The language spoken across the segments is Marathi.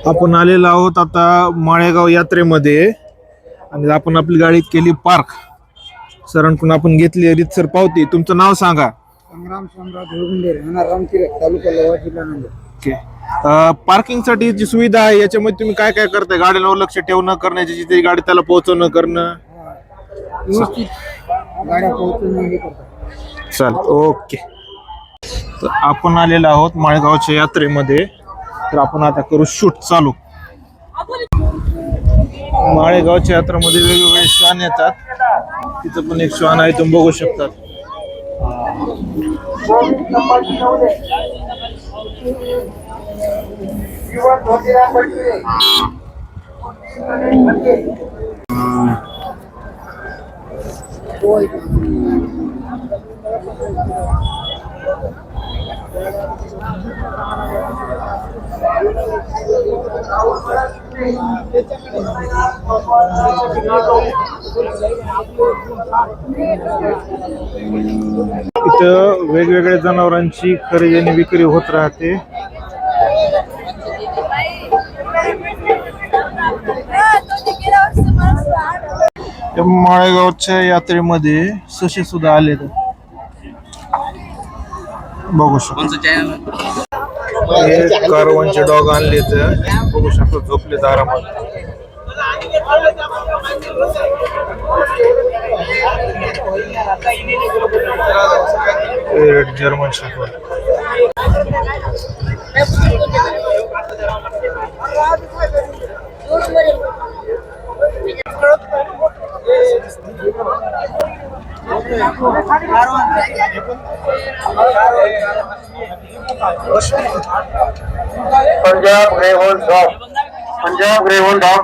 आपण आलेलो आहोत आता माळेगाव यात्रेमध्ये आणि आपण आपली गाडी केली पार्क. सरांकडून आपण घेतली रीतसर पावती. तुमचं नाव सांगा. संग्राम सम्राट धुळगुंडे, राहणार रामतीर, तालुका लोहा, जिल्हा नांदेड. ओके. पार्किंग साठी जी सुविधा आहे याच्यामध्ये तुम्ही काय काय करताय? गाड्यांवर लक्ष ठेवणं, करण्याची जिथे गाडी त्याला पोहोचवणं करणं. व्यवस्थित गाड्या पोहोचवणं हे करतात. चल ओके. तर आपण आलेलो आहोत माळेगावच्या यात्रेमध्ये. तर आपण आता करू शूट चालू. माळेगावच्या यात्रेमध्ये वेगवेगळे श्वान येतात. तिथं पण एक श्वान आहे, तुम्ही बघू शकतात. इथं वेगवेगळ्या जनावरांची खरेदी आणि विक्री होत राहते. माळेगावच्या यात्रेमध्ये ससे सुद्धा आले. बघू शकतो कारवांचे डॉग आणले तर बघू शकतो, झोपले आरामात. German shepherd. Punjab greyhound dog, Punjab greyhound dog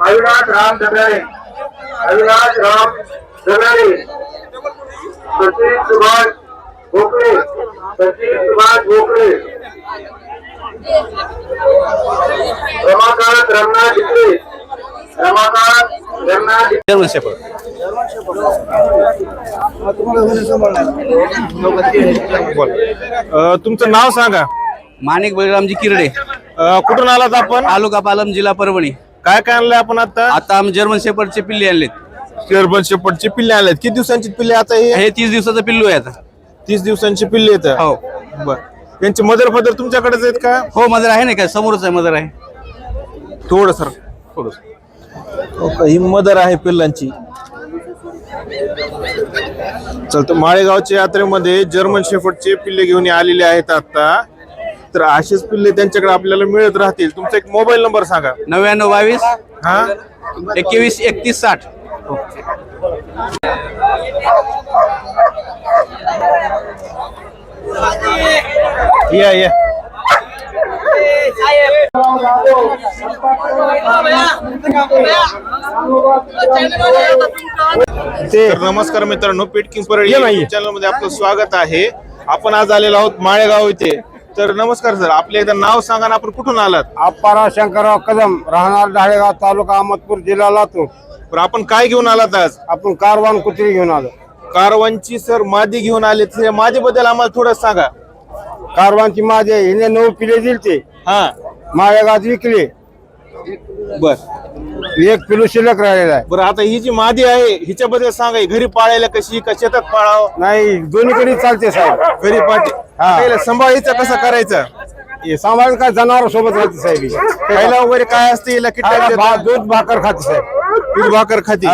Avinash Ram Dagare, Avinash Ram Dagare, Sachin Subhash Gokhale, Sachin Subhash Gokhale, Ramakant Ramana Digre, Ramakant रमना जर्मन शेफर्ड. तुमचं नाव सांगा. माणिक बळीरामजी किरडे, कुठून आलात आपण? तालुका पालम, जिल्हा परभणी. काय काय आणलंय आपण आता? आता आम्ही जर्मन शेपर्डचे पिल्ले आणलेत. जर्मन शेफर्डचे पिल्ले आणलेत. किती दिवसांची पिल्ले आता हे? 30 दिवसाचं पिल्लू आहे आता. 30 दिवसांची पिल्ले आहेत. हो बर. त्यांचे मदर फदर तुमच्याकडेच आहेत का? हो, मदर आहे ना, काय समोरच आहे मदर आहे. थोडं सर थोडं. ही मदर आहे पिल्लांची. चलतो माळेगावच्या यात्रेमध्ये जर्मन शेफर्डचे पिल्ले घेऊन आलेले आहेत आता. तर असेच पिल्ले त्यांच्याकडे आपल्याला मिळत राहतील. तुमचा एक मोबाईल नंबर सांगा. 9922 हा 21 31 60. या नमस्कार मित्रांनो, पेटकिंग परळी चॅनल मध्ये आपलं स्वागत आहे. आपण आज आलेलो आहोत माळेगाव इथे. तर नमस्कार सर, आपले एकदा नाव सांगा ना, आपण कुठून आलात? अप्पाराव शंकरराव कदम, राहणार ढाळेगाव, तालुका अहमदपूर, जिल्हा लातूर. तर आपण काय घेऊन आलात आज? आपण कारवान कुत्री घेऊन आलो. कारवांची सर मादी घेऊन आले. मादी बद्दल आम्हाला थोडं सांगा. कारवानची माझे हिने 9 पिले दिलते, हा माळेगावात विकले. बर. एक पिलू शिल्लक राहिलेला आहे. बरं, आता ही जी मादी आहे हिच्याबद्दल सांगा. ही घरी पाळायला कशी, का शेतात पाळाव? नाही, दोन्हीकडे चालते साहेब. घरी पाळते. पहिलं सांभाळायचं कसं करायचं? हे सांभाळून काय जनावर सोबत राहते साहेब. खायला वगैरे काय असते हिला? दूध भाकर खाते साहेब. दूध भाकर खाती.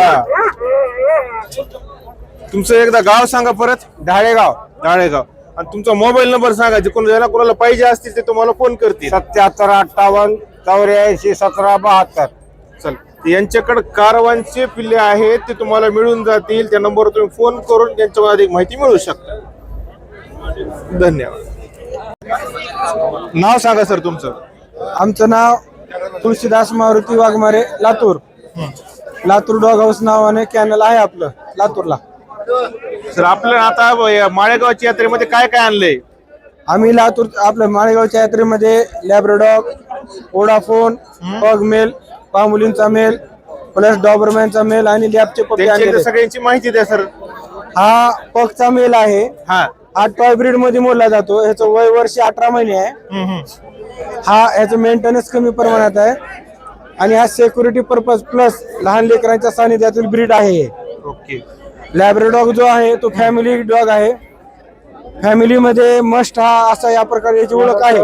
तुमचं एकदा गाव सांगा परत. ढाळेगाव. डाळेगाव. आणि तुमचा मोबाईल नंबर सांगा. जे कोणाला पाहिजे असतील ते तुम्हाला फोन करतील. 77 58 84 17 72. चल, यांच्याकडे कारवांचे पिल्ले आहेत, ते तुम्हाला मिळून जातील. त्या नंबरवर तुम्ही फोन करून त्यांच्यावर अधिक माहिती मिळू शकता. धन्यवाद. नाव सांगा सर तुमचं. आमचं नाव तुळशीदास मारुती वाघमारे, लातूर. लातूर डॉग हाऊस नावाने कॅनल आहे आपलं लातूरला. सर, आपलं आता माळेगावच्या यात्रेमध्ये काय काय आणलंय? आम्ही लातूर आपल्या माळेगावच्या यात्रेमध्ये लॅब्राडॉग, वोडाफोन, पग मेल, पामुलींचा मेल, प्लस डॉबरमॅनचा मेल आणि लॅबचे पप्पी आणलेले. सगळ्यांची माहिती द्या सर. हा पगचा मेल आहे, हा हा टॉय ब्रीड मध्ये मोडला जातो. ह्याचं वय वर्ष 18 महिने आहे. हा ह्याचं मेंटेनन्स कमी प्रमाणात आहे आणि हा सिक्युरिटी पर्पज प्लस लहान लेकरांच्या सानिध्यातील ब्रीड आहे. ओके. लॅब्राडॉग जो आहे तो फॅमिली डॉग आहे. फॅमिलीमध्ये मस्ट हा असा या प्रकारे याची ओळख आहे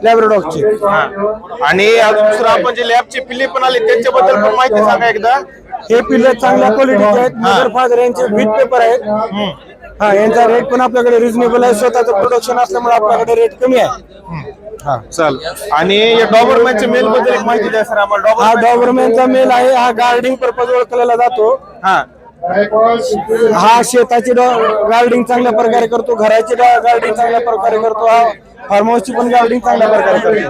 लॅब्राडॉगची. आणि अजून दुसरं आपण जे लॅबचे पिल्ले पण आले त्यांच्याबद्दल पण माहिती सांगा एकदा. हे पिल्ले चांगल्या क्वालिटीचे आहेत. मदर फादर यांचे विथ पेपर आहेत. हा यांचा रेट पण आपल्याकडे रिझनेबल आहे. स्वतःचं प्रोडक्शन असल्यामुळे आपल्याकडे रेट कमी आहे. हा चाल. आणि या डॉबरमॅनच्या मेल बद्दल एक माहिती द्या सर आम्हाला. हा डॉबरमॅनचा मेल आहे. हा गार्डिंग पर्पज ओळखला जातो. हा हा शेताची गार्डिंग चांगल्या प्रकारे करतो. घराची गार्डिंग चांगल्या प्रकारे करतो. हा फार्म हाऊसची पण गार्डिंग चांगल्या प्रकारे करतो.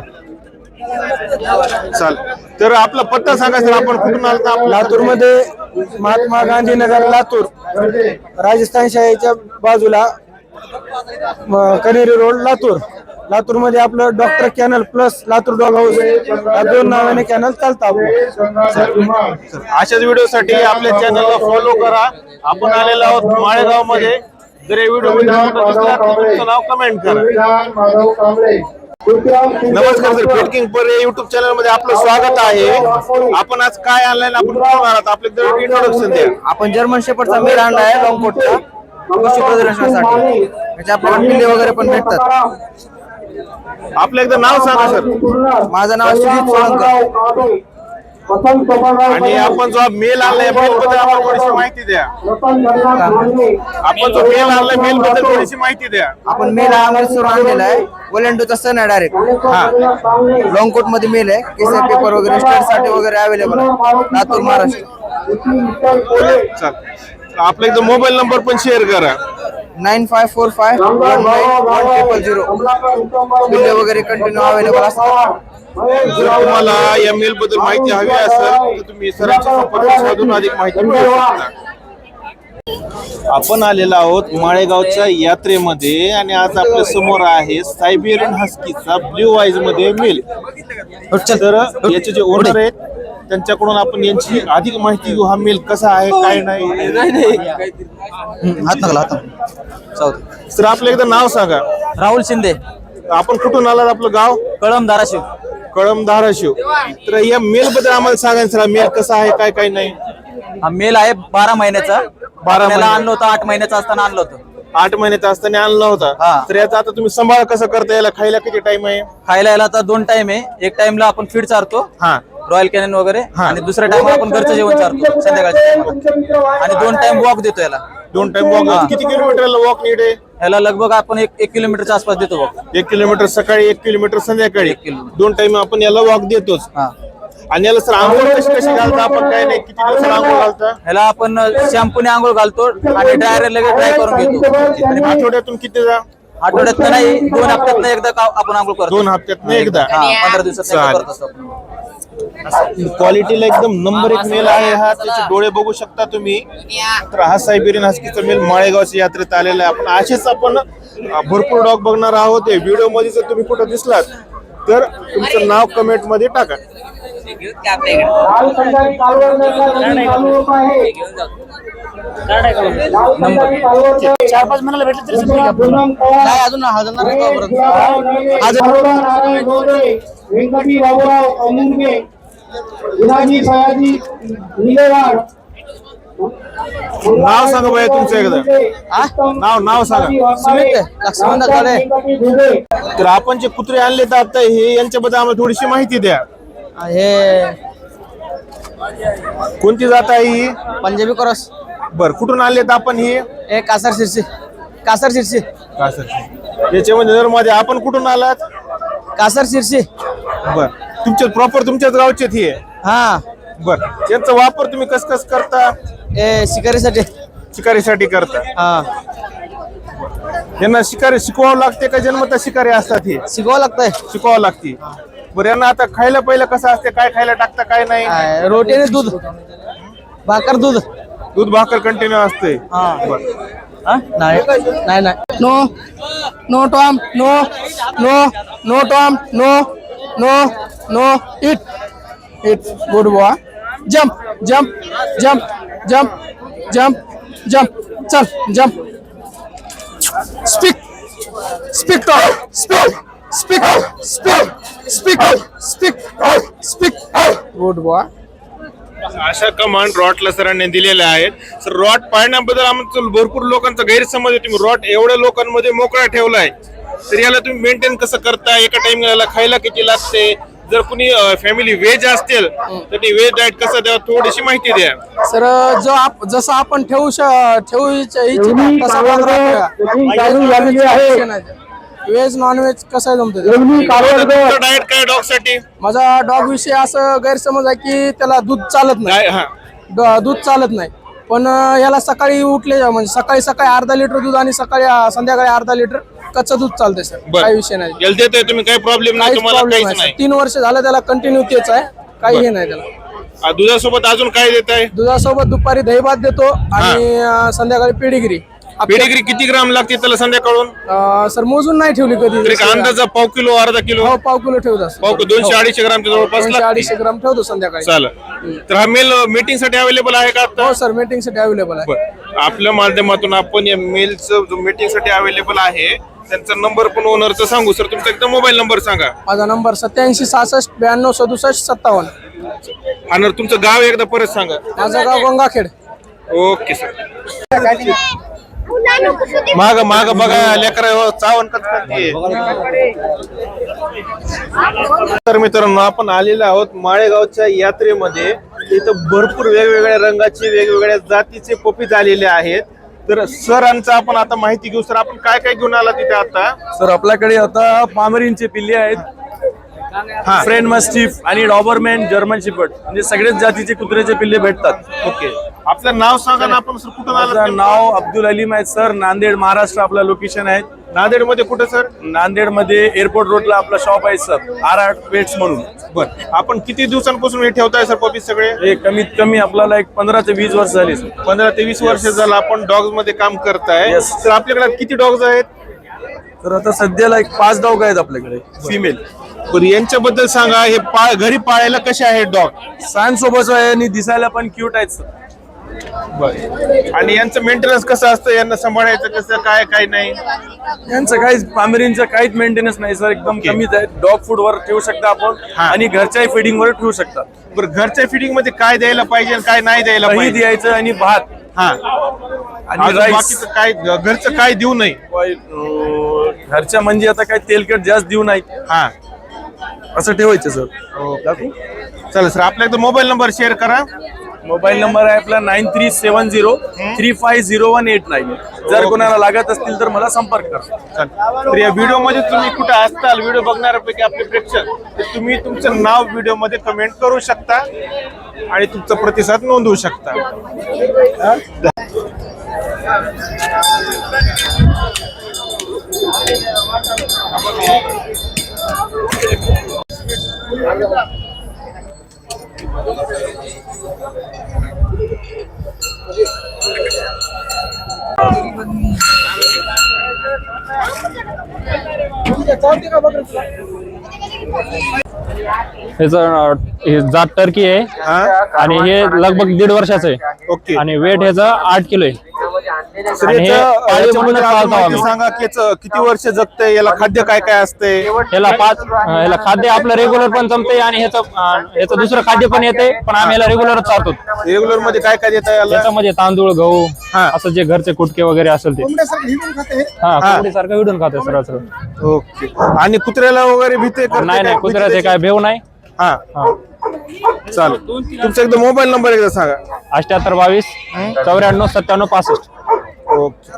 चाल. तर आपला पत्ता सांगा सर. आपण कुठून आलता? लातूर मध्ये महात्मा गांधी नगर लातूर राजस्थान शाळेच्या बाजूला कनेरी रोड लातूर. लातूर मध्ये आपलं doctor canal plus Latur dog house या 2 नावाने कॅनल चालतात. अशाच व्हिडिओसाठी आपल्या चॅनलला फॉलो करा. आपण आलेलो आहोत माळेगाव मध्ये. जर या व्हिडिओ तुमचं नाव कमेंट करा. नमस्कार सर. पेट किंग पर युट्यूब चॅनल मध्ये आपलं स्वागत आहे. आपण आज काय आणलंय आपण कुठून आलात? आपलं इंट्रोडक्शन द्या. आपण जर्मन शेपर्डचा मेल आणला आहे लॉंगकोटचा कृषी प्रदर्शनासाठी. त्याचे आपल्याला पिल्ले वगैरे पण भेटतात. आपलं एकदा नाव सांगा सर. माझं नाव सुजित सोळंकर. आणि आपण जो मेल आणलाय मेल बद्दल आम्हाला थोडीशी माहिती द्या. आपण जो मेल आणलाय मेल बद्दल थोडीशी माहिती द्या. आपण मेल हा अमृतसर आणलेला आहे. ओलेंडोचा सण आहे डायरेक्ट. लॉंगकोट मध्ये मेल आहे. केस पेपर वगैरे स्टेट साठी वगैरे अवेलेबल आहे. लातूर महाराष्ट्र. चल. आपला एकदा मोबाईल नंबर पण शेअर करा. 9545191000. बिल्ले वगैरे कंटिन्यू अवेलेबल असतात. जर तुम्हाला या मेल बद्दल माहिती हवी असेल तर तुम्ही सरांच्या संपर्क साधून अधिक माहिती मिळवू शकता. आपण आलेलो आहोत माळेगावच्या यात्रेमध्ये आणि आज आपल्या समोर आहे सायबेरियन हस्कीचा ब्ल्यू आईज मध्ये मेल. तर याचे जे ओनर आहेत त्यांच्याकडून आपण यांची अधिक माहिती घेऊ. हा मेल कसा आहे काय नाही. सर आपलं एकदा नाव सांगा. राहुल शिंदे. आपण कुठून आलात? आपलं गाव? कळम धाराशिव. कळम धाराशिव. तर या मेल बद्दल आम्हाला सांगा सर. मेल कसा आहे काय काय नाही. हा मेल आहे 12 महिन्याचा. 12 महिन्याला आणलं होतं. 8 महिन्याचा असताना आणलं होतं. 8 महिन्याचा असताना आणला होता. हा. तर याचा आता तुम्ही सांभाळ कसं करता? याला खायला किती टाइम आहे? खायला याला आता 2 टाइम आहे. एक टाइमला आपण फीड चारतो हा रॉयल कॅनन वगैरे हा. आणि दुसऱ्या टाइम आपण घरचं जेवण चारतो संध्याकाळच्या टायमाला. आणि 2 टाइम वॉक देतो याला. 2 टाइम वॉक. किती किलोमीटरला वॉक नीड आहे? याला लगभग आपण 1 किलोमीटरच्या आसपास देतो वॉक. 1 किलोमीटर सकाळी 1 किलोमीटर संध्याकाळी. 2 टाइम आपण याला वॉक देतोच. हा. आणि याला सर आंघोळ कशी कशी घालता आपण? काय नाही. किती दिवसाला आंघोळ घालता? याला आपण शॅम्पूने आंघोळ घालतो आणि ड्रायर लगेच ड्राय करून घेतो. आणि आठवड्यातून कितीदा? आठवड्यात नाही 2 हप्त्यात एकदा आपण आंघोळ करतो. 2 हप्त्यात एकदा. 15 दिवसात चालेल. करत असतो आपण. क्वालिटीला एकदम नंबर 1 मेल आहे हा. त्याचे डोळे बघू शकता तुम्ही. तर हा सायबेरियन हस्कीचा मेल माळेगावच्या यात्रेत आलेला आहे. आपण असेच आपण भरपूर डॉग बघणार आहोत. व्हिडिओ मध्ये जर तुम्ही कुठं दिसलात तर तुमचं नाव कमेंट मध्ये टाका. व्यंकटी बाबूराव अमुंगे, विनाजी सयाजी निलेवाड. नाव सांगा बाई तुमचं एकदा. नाव सांगा. तर आपण जे कुत्रे आणले तर आता हे यांच्याबद्दल आम्हाला थोडीशी माहिती द्या. हे कोणती जात आहे ही? पंजाबी क्रॉस. बर कुठून आणलेत आपण ही? हे कासर शिरसी. कासर शिरसी. याच्यामध्ये नरमध्ये आपण कुठून आलात? कासर शिरसी. बर तुमच्या प्रॉपर तुमच्याच गावचे हे? हा. बर यांचा वापर तुम्ही कस कस करता? हे शिकारीसाठी. शिकारीसाठी करता. हा. यांना शिकारी शिकवावं लागते का जन्मता शिकारी असतात हे? शिकवावं लागतंय. शिकवावं लागते. बरं यांना आता खायला पहिलं कसं असते? काय खायला टाकता काय नाही? रोटी आणि दूध भाकर दूध. दूध भाकर कंटिन्यू असते. नाही नाही नाही. No no Tom. No no no Tom. No no no. Eat eat. Good boy. Jump jump jump jump jump jump. चल jump. Speak speak speak speak speak speak speak speak good boy. अशा कमांड रॉटला सरांनी दिलेल्या आहेत. सर रॉट पाळण्याबद्दल आमचं भरपूर लोकांचा गैरसमज आहे. तुम्ही रॉट एवढ्या लोकांमध्ये मोकळा ठेवलाय तर याला तुम्ही मेंटेन कसं करता? एका टाइमला खायला किती लागते? जर कुणी फॅमिली व्हेज असतील तर ते व्हेज डाएट कसं द्यावं थोडीशी माहिती द्या. सर जसं आपण ठेवू इच्छितो तसा व्हेज नॉन व्हेज कसं जमतं. डाएट काय डॉग साठी? माझा डॉग विषयी असं गैरसमज आहे की त्याला दूध चालत नाही. दूध चालत नाही पण याला सकाळी उठले म्हणजे सकाळी अर्धा लिटर दूध आणि संध्याकाळी अर्धा लिटर कच्चं दूध चालतंय सर. काही विषय नाही. याला देताय तुम्ही? काही प्रॉब्लेम नाही तुम्हाला? काहीच नाही. 3 वर्ष झालं त्याला कंटिन्यू तेच आहे. काही हे नाही त्याला. दुधासोबत अजून काय देताय? दुधासोबत दुपारी दही भात देतो आणि संध्याकाळी पेडिग्री. पेडिग्री किती ग्राम लागते त्याला संध्याकाळून? सर मोजून नाही ठेवली कधी. तरी अंदाजा पाव किलो अर्धा किलो? हो पाव किलो ठेवतो. पाव 200-250 ग्रामच्या जवळपास 200-250 ग्राम ठेवतो संध्याकाळी. चालेल. तर हा मेल मीटिंग साठी अवेलेबल आहे का आता? हो सर मीटिंग साठी अवेलेबल आहे. आपल्या माध्यमातून आपण या मेलचं जो मीटिंग साठी अवेलेबल आहे त्यांचा नंबर पण ओनरचा सांगू. सर तुमचा एकदा मोबाईल नंबर सांगा. माझा नंबर 87 66 92 67 57. आणि तुमचं गाव एकदा परत सांगा. माझं गाव गंगाखेड. Okay sir. माग माग बघा लेकर चावण करते. तर मित्रांनो आपण आलेलो आहोत माळेगावच्या यात्रेमध्ये. इथं भरपूर वेगवेगळ्या रंगाचे वेगवेगळ्या जातीचे पपीज आलेले आहेत. तर सरांचं आपण आता माहिती घेऊ. सर आपण काय काय घेऊन आला तिथे आता? सर आपल्याकडे आता पामरीनचे पिल्ले आहेत, फ्रेंड मस्टिफ आणि डॉबरमॅन जर्मन शिपर्ड म्हणजे सगळेच जातीचे कुत्र्याचे पिल्ले भेटतात. ओके. आपलं नाव सांगा ना. आपण सर कुठून आला? माझं नाव अब्दुल अलीम आहे सर. नांदेड महाराष्ट्र आपलं लोकेशन आहे. नांदेड मध्ये कुठे सर? नांदेड मध्ये एअरपोर्ट रोडला आपला शॉप आहे सर, आर पेट्स म्हणून. बर. आपण किती दिवसांपासून हे ठेवताय सर पपी सगळे? हे कमीत कमी आपल्याला एक 15 ते 20 वर्ष झाली सर. 15 ते 20 वर्ष झालं आपण डॉग्स मध्ये काम करताय. Yes. तर आपल्याकडे किती डॉग्स आहेत? तर आता सध्याला एक 5 डॉग आहेत आपल्याकडे फिमेल. बरं यांच्याबद्दल सांगा. हे घरी पाळायला कसे आहेत डॉग? सॅन सोबत आहे आणि दिसायला पण क्यूट आहेत सर. आणि यांचं मेंटेनन्स कसं असतं? यांना सांभाळायचं कसं? काय काय नाही? यांचं काहीच पामरीनचं काहीच मेंटेनन्स नाही सर. एकदम कमीच आहे. डॉग फूड वर ठेवू शकता आपण आणि घरच्याही फिडिंग वर ठेवू शकता. बरं घरच्या फिडिंग मध्ये काय द्यायला पाहिजे आणि काय नाही द्यायला दही पाहिजे? द्यायचं आणि भात आणि rice. बाकीचं काय घरचं काय देऊ नये? घरच्या म्हणजे आता काय तेलकट जास्त देऊ नाही असं ठेवायचं सर. चला सर आपल्या एकदा मोबाईल नंबर शेअर करा. मोबाईल नंबर आहे आपला 9370350189. जर कोणाला लागत असतील तर मला संपर्क करा. तर या व्हिडिओ मध्ये तुम्ही कुठे असताल व्हिडिओ बघणाऱ्यापैकी आपले प्रेक्षक तर तुम्ही तुमचं नाव व्हिडिओ मध्ये कमेंट करू शकता आणि तुमचा प्रतिसाद नोंदवू शकता. हे जात टर्की आहे आणि हे लगभग 1.5 वर्षाचं आहे. ओके. आणि वेट ह्याचा 8 किलो आहे. सर आणि हे याचं- पाळीव याच्यामध्ये म्हणूनच अजून पाळतो माहिती आम्ही. सांगा की याचं किती वर्ष जगतंय? याला खाद्य काय काय असतंय? ह्याला खाद्य आपलं रेग्युलर पण जमते आणि ह्याचं दुसरं खाद्य पण येते. पण आम्ही ह्याला रेग्युलर चालतो. रेग्युलर मध्ये काय काय देता याला? त्याच्यामध्ये तांदूळ गहू असं जे घरचे कुटके वगैरे असेल ते कोंबडीसारखं विडून खाते सरळ सरळ. ओके. आणि कुत्र्याला वगैरे भीती करते नाही काय? नाही कुत्र्याचे काय भेव नाही. हा चालेल. तुमचा एकदा मोबाईल नंबर एकदा सांगा. 78 22 94 97 65. ओके.